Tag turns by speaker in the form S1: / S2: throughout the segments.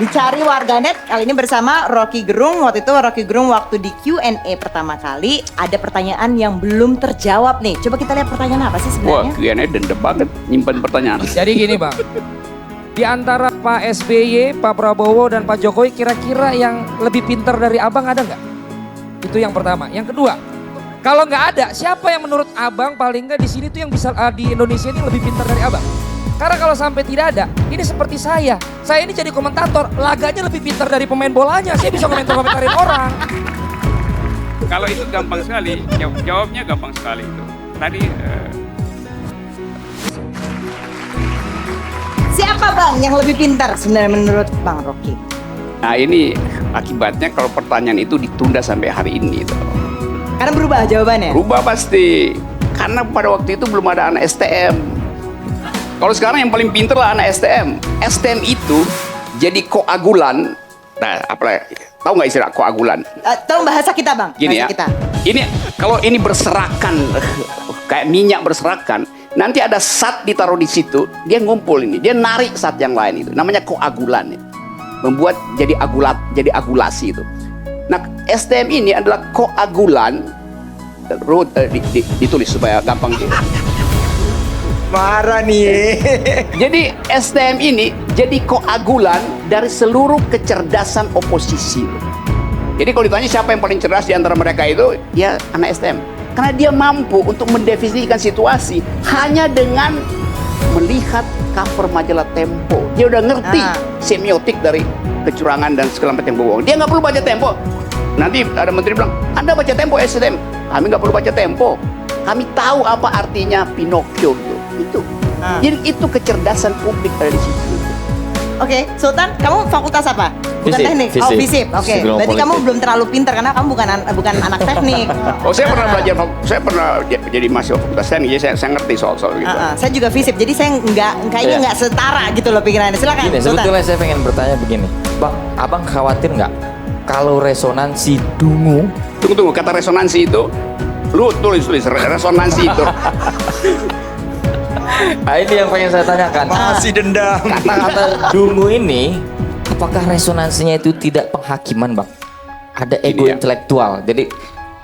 S1: Dicari warganet kali ini bersama Rocky Gerung. Waktu itu Rocky Gerung waktu di Q&A pertama kali ada pertanyaan yang belum terjawab nih. Coba kita lihat pertanyaan apa sih sebenarnya?
S2: Wah, Q&A dendam banget nyimpan pertanyaan.
S3: Jadi gini Bang, di antara Pak SBY, Pak Prabowo dan Pak Jokowi kira-kira yang lebih pintar dari Abang ada nggak? Itu yang pertama. Yang kedua, kalau nggak ada, siapa yang menurut Abang paling nggak di sini tuh yang bisa di Indonesia ini lebih pintar dari Abang? Karena kalau sampai tidak ada, ini seperti saya ini jadi komentator, laganya lebih pintar dari pemain bolanya, saya bisa komentarin orang.
S2: Kalau itu gampang sekali, jawabnya gampang sekali itu. Tadi
S1: Siapa Bang yang lebih pintar sebenarnya menurut Bang Rocky?
S2: nah ini akibatnya kalau pertanyaan itu ditunda sampai hari ini itu.
S1: Karena berubah jawabannya?
S2: Berubah pasti. Karena pada waktu itu belum ada anak STM. Kalau sekarang yang paling pintar lah anak STM. STM itu jadi koagulan. Nah, tahu nggak istilah koagulan?
S1: Tahu bahasa kita Bang?
S2: Gini
S1: bahasa
S2: ya.
S1: kita.
S2: Ini kalau ini berserakan kayak minyak berserakan, nanti ada zat ditaruh di situ, dia ngumpul ini, dia narik zat yang lain itu. Namanya koagulan. Membuat jadi agulasi itu. Nah, STM ini adalah koagulan. Ditulis supaya gampang gitu.
S4: Marah nih.
S2: Jadi STM ini jadi koagulan dari seluruh kecerdasan oposisi. Jadi kalau ditanya siapa yang paling cerdas di antara mereka itu, ya anak STM. Karena dia mampu untuk mendefinisikan situasi hanya dengan melihat cover majalah Tempo. Dia udah ngerti semiotik dari kecurangan dan segala macam bohong. Dia nggak perlu baca Tempo. Nanti ada menteri bilang, Anda baca Tempo STM. Kami nggak perlu baca Tempo. Kami tahu apa artinya Pinocchio itu. Jadi itu kecerdasan publik ada di situ.
S1: Oke, Sultan, kamu fakultas apa? Bukan
S5: Fisip,
S1: teknik.
S5: fisip.
S1: Oh, fisip. Oke.
S5: Fisip ilmu
S1: Berarti kamu
S5: politik.
S1: belum terlalu pintar karena kamu bukan anak teknik.
S2: Oh, saya pernah belajar, saya pernah jadi mahasiswa fakultas teknik, jadi saya ngerti soal gitu.
S1: Saya juga fisip, jadi saya kayaknya
S5: Iya.
S1: nggak setara gitu loh pikirannya. Silakan.
S5: Gini,
S1: Sultan.
S5: sebetulnya saya pengen bertanya begini, Bang, Abang khawatir nggak kalau resonansi dungu?
S2: Tunggu, kata resonansi itu, lu tulis resonansi itu.
S5: Nah, ini yang pengen saya tanyakan.
S4: Masih dendam.
S5: Kata-kata dungu ini, apakah resonansinya itu tidak penghakiman, Bang? Ada ego
S2: Ini ya.
S5: intelektual. Jadi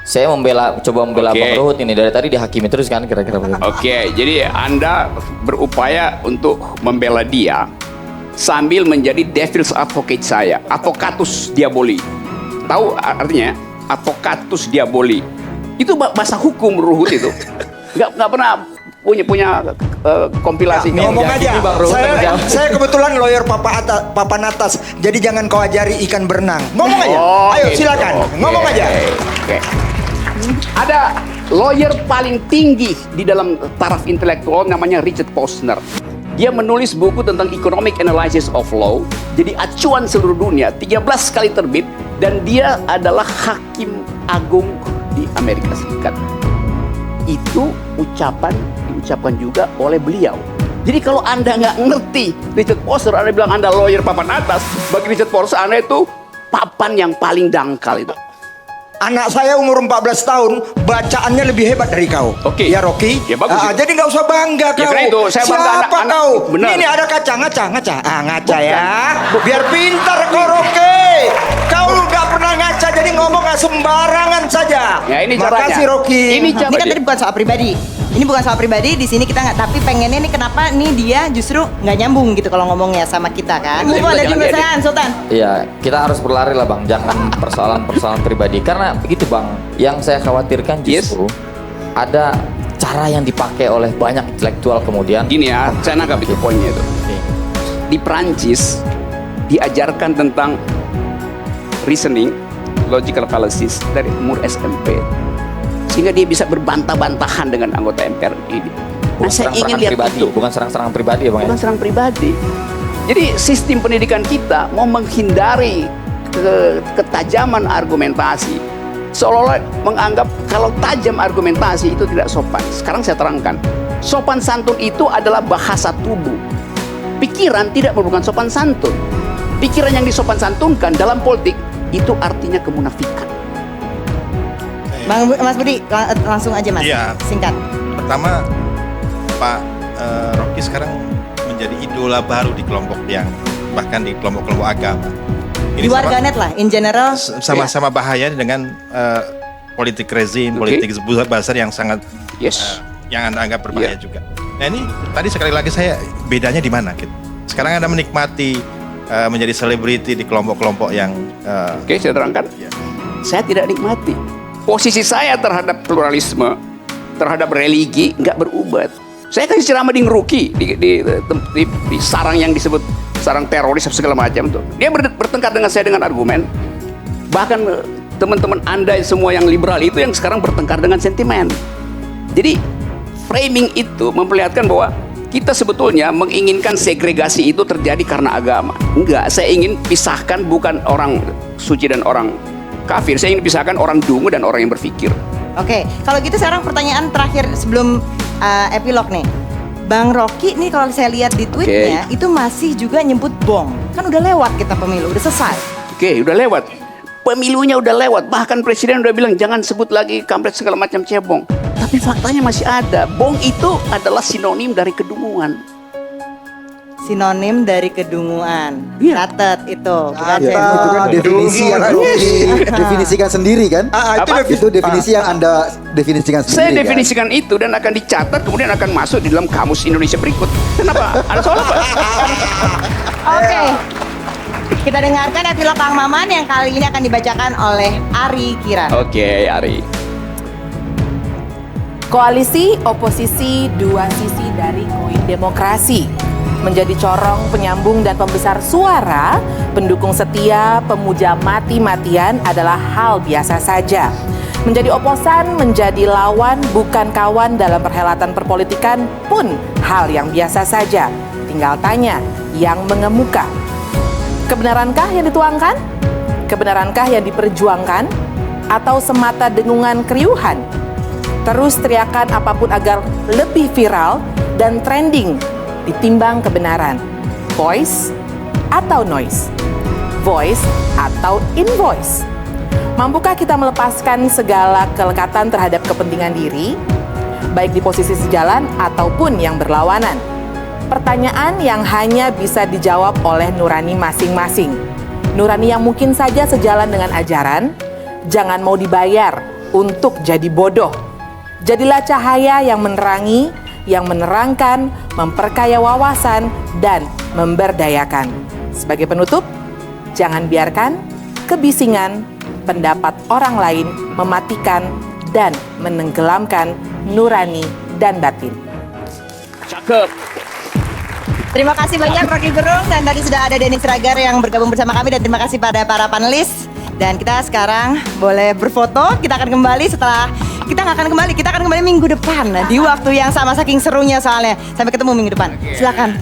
S5: saya coba membela
S2: Oke.
S5: Bang Ruhut ini dari tadi dihakimi terus kan kira-kira begitu.
S2: Oke, jadi Anda berupaya untuk membela dia sambil menjadi devil's advocate saya, advocatus diaboli. Tahu artinya? Advocatus diaboli. Itu bahasa hukum Ruhut itu. Nggak pernah punya kompilasi.
S4: Ngomong aja.
S5: Ini Bang Ruhut terjawab.
S4: Saya kebetulan lawyer papan atas. Jadi jangan kau ajari ikan berenang. Ngomong aja. Ayo
S2: gitu.
S4: silakan. Ngomong aja.
S2: Oke. Ada lawyer paling tinggi di dalam taraf intelektual namanya Richard Posner. Dia menulis buku tentang economic analysis of law. Jadi acuan seluruh dunia, 13 kali terbit. Dan dia adalah hakim agung di Amerika Serikat. Itu diucapkan juga oleh beliau. Jadi kalau Anda nggak ngerti Richard Posner, Anda bilang Anda lawyer papan atas. Bagi Richard Posner, Anda itu papan yang paling dangkal itu.
S4: Anak saya umur 14 tahun, bacaannya lebih hebat dari kau.
S2: Oke.
S4: Ya Rocky.
S2: Ya, bagus itu.
S4: Jadi nggak usah bangga kau.
S2: Ya, karena itu saya bangga
S4: Siapa
S2: anak-anak.
S4: kau?
S2: Benar.
S4: Ini ada kaca, ngaca. Ngaca ya. Biar pintar kau Rocky. Kau nggak pernah ngaca, jadi ngomong nggak sembarangan saja.
S2: Ya, ini caranya.
S4: Makasih Rocky.
S2: Ini
S1: Ini kan tadi bukan soal pribadi. Ini bukan soal pribadi, di sini kita nggak. Tapi pengennya nih kenapa nih dia justru nggak nyambung gitu kalau ngomongnya sama kita kan?
S2: Jangan,
S1: Move on dari
S2: jangan
S1: pertanyaan Sultan.
S5: Iya, kita harus berlari lah Bang, jangan persoalan-persoalan pribadi. Karena begitu Bang, yang saya khawatirkan justru ada cara yang dipakai oleh banyak intelektual kemudian.
S2: Gini ya, saya nangkap itu poinnya itu. Di Prancis diajarkan tentang reasoning, logical fallacies dari umur SMP. Sehingga dia bisa berbantah-bantahan dengan anggota MPR ini. Nah, saya ingin lihat
S5: pribadi,
S2: itu.
S5: bukan serang-serang pribadi ya Bang.
S2: Bukan serang pribadi. Jadi sistem pendidikan kita mau menghindari ketajaman argumentasi. Seolah-olah menganggap kalau tajam argumentasi itu tidak sopan. Sekarang saya terangkan. Sopan santun itu adalah bahasa tubuh. Pikiran tidak merupakan sopan santun. Pikiran yang disopan santunkan dalam politik itu artinya kemunafikan.
S1: Mas Budi, langsung aja Mas.
S6: Iya.
S1: Singkat.
S6: Pertama, Pak Rocky sekarang menjadi idola baru di kelompok yang bahkan di kelompok-kelompok agama.
S1: Di warganet lah, in general.
S6: Sama-sama bahaya dengan politik rezim, politik buzzer yang sangat yang Anda anggap berbahaya juga. Nah ini tadi sekali lagi bedanya di mana, Kit? Sekarang Anda menikmati menjadi selebriti di kelompok-kelompok yang
S2: saya terangkan. Saya tidak nikmati. Posisi saya terhadap pluralisme, terhadap religi nggak berubah. Saya kasih ceramah di Ngeruki di sarang yang disebut sarang teroris segala macam tuh. Dia bertengkar dengan saya dengan argumen. Bahkan teman-teman Anda semua yang liberal itu yang sekarang bertengkar dengan sentimen. Jadi framing itu memperlihatkan bahwa kita sebetulnya menginginkan segregasi itu terjadi karena agama. Enggak, saya ingin pisahkan bukan orang suci dan orang kafir. Saya ingin pisahkan orang dungu dan orang yang berpikir.
S1: Oke, kalau gitu sekarang pertanyaan terakhir sebelum epilog nih. Bang Rocky nih kalau saya lihat di tweetnya itu masih juga nyebut bong. Kan udah lewat kita pemilu, udah selesai.
S2: Oke, udah lewat. Pemilunya udah lewat. Bahkan presiden udah bilang jangan sebut lagi kampret segala macam cebong. Tapi faktanya masih ada. Bong itu adalah sinonim dari kedunguan.
S1: Sinonim dari kedunguan. Catat itu. Bukan
S7: Itu kan definisi yang definisikan sendiri kan? Itu definisi yang Anda definisikan sendiri.
S2: Saya definisikan itu dan akan dicatat kemudian akan masuk di dalam kamus Indonesia berikut. Kenapa? Ada soal apa?
S1: Oke. Kita dengarkan epilog Kang Maman yang kali ini akan dibacakan oleh Ari Kiran.
S2: Oke, Ari.
S8: Koalisi oposisi dua sisi dari koin demokrasi. Menjadi corong penyambung dan pembesar suara, pendukung setia, pemuja mati-matian adalah hal biasa saja. Menjadi oposan, menjadi lawan, bukan kawan dalam perhelatan perpolitikan pun hal yang biasa saja. Tinggal tanya yang mengemuka. Kebenarankah yang dituangkan? Kebenarankah yang diperjuangkan? Atau semata dengungan keriuhan? Terus teriakan apapun agar lebih viral dan trending ditimbang kebenaran. Voice atau noise? Voice atau invoice? Mampukah kita melepaskan segala kelekatan terhadap kepentingan diri, baik di posisi sejalan ataupun yang berlawanan? Pertanyaan yang hanya bisa dijawab oleh nurani masing-masing. Nurani yang mungkin saja sejalan dengan ajaran, jangan mau dibayar untuk jadi bodoh. Jadilah cahaya yang menerangi, yang menerangkan, memperkaya wawasan, dan memberdayakan. Sebagai penutup, jangan biarkan kebisingan pendapat orang lain mematikan dan menenggelamkan nurani dan batin.
S2: Cakep.
S1: Terima kasih banyak Rocky Gerung dan tadi sudah ada Denny Siragar yang bergabung bersama kami dan terima kasih pada para panelis. Dan kita sekarang boleh berfoto. Kita akan kembali setelah kita akan kembali minggu depan di waktu yang sama saking serunya soalnya. Sampai ketemu minggu depan. Silakan.